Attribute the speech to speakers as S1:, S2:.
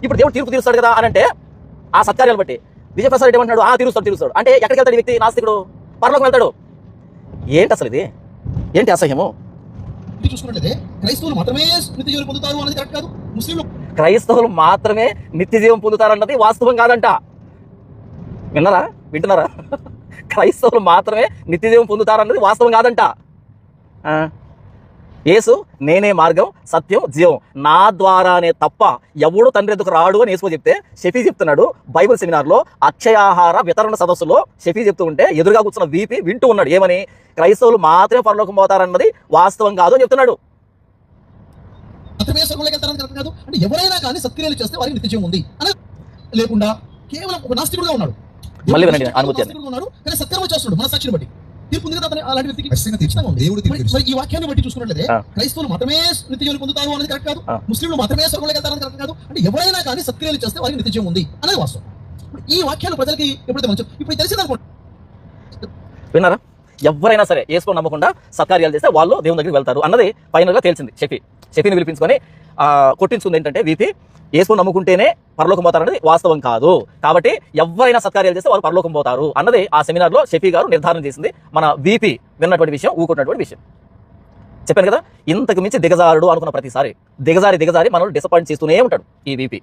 S1: ఇప్పుడు దేవుడు తీర్పు తీరుస్తాడు కదా అని అంటే ఆ సత్కార్యాలు బట్టి విజయప్రసాద్ రెడ్డి ఏమంటున్నాడు, తీరుస్తాడు అంటే ఎక్కడికి వెళ్తాడు వ్యక్తి? నాస్తికుడు పరలోకం వెళ్తాడు. ఏంటి అసలు ఇది? ఏంటి అసహ్యము?
S2: క్రైస్తవులు మాత్రమే నిత్య జీవం పొందుతారు అన్నది కరెక్ట్ కాదు. ముస్లింలు
S1: క్రైస్తవులు మాత్రమే నిత్య జీవం పొందుతారన్నది వాస్తవం కాదంట. వింటున్నారా? క్రైస్తవులు మాత్రమే నిత్య జీవం పొందుతారన్నది వాస్తవం కాదంట. యేసు నేనే మార్గం, సత్యం, జీవం, నా ద్వారానే తప్ప ఎవడు తండ్రి ఎదుకు రాడు అని యేసు చెప్తే షఫీ చెప్తున్నాడు. బైబిల్ సెమినార్లో అక్షయాహార వితరణ సదస్సులో షఫీ చెప్తూ ఉంటే ఎదురుగా కూర్చున్న వీపీ వింటూ ఉన్నాడు. ఏమని? క్రైస్తవులు మాత్రమే పరలోకం పోతారన్నది వాస్తవం కాదు అని చెప్తున్నాడు.
S2: ఎవరైనా కానీ సత్క్రియలు చేస్తే వారికి నిత్య జీవం ఉంది అని లేకుండా కేవలం ఒక నాస్తికుడుగా ఉన్నాడు.
S1: మళ్ళీ వినండి అనుమతి
S2: ఉన్నాడు కానీ సత్కర్మ చేస్తున్నాడు మన సాక్షిని బట్టి. తీర్పు ఉంది కదా అలాంటి వ్యక్తికి. ఈ వాక్యాన్ని బట్టి చూసుకున్నట్లయితే క్రైస్తవులు మాత్రమే నిత్య జీవం పొందుతారు అనేది కరెక్ట్ కాదు. ముస్లింలు మాత్రమే స్వర్గంలోకి వెళ్తారని కరెక్ట్ కాదు. అంటే ఎవరైనా కానీ సత్క్రియలు చేస్తే వారికి నిత్య జీవం ఉంది అనేది వాస్తవం. ఈ వాక్యాలు ప్రజలకి ఎప్పుడైతే మంచి ఇప్పుడు తెలిసిందనుకోండి.
S1: విన్నారా? ఎవరైనా సరే యేసుని నమ్మకుండా సత్కార్యాలు చేస్తే వాళ్ళు దేవుని దగ్గరికి వెళ్తారు అన్నది ఫైనల్గా తేల్చింది. షఫీని పిలిపించుకొని కొట్టించుకుంది ఏంటంటే వీపీ యేసుని నమ్ముకుంటేనే పరలోకం పోతారన్నది వాస్తవం కాదు, కాబట్టి ఎవరైనా సత్కార్యాలు చేస్తే వాళ్ళు పరలోకం పోతారు అన్నది ఆ సెమినార్లో షఫీ గారు నిర్ధారణ చేసింది. మన వీపీ విన్నటువంటి విషయం, ఊకున్నటువంటి విషయం చెప్పాను కదా. ఇంతకు మించి దిగజారుడు అనుకున్న ప్రతిసారి దిగజారి మనల్ని డిసప్పాయింట్ చేస్తూనే ఉంటాడు ఈ వీపీ.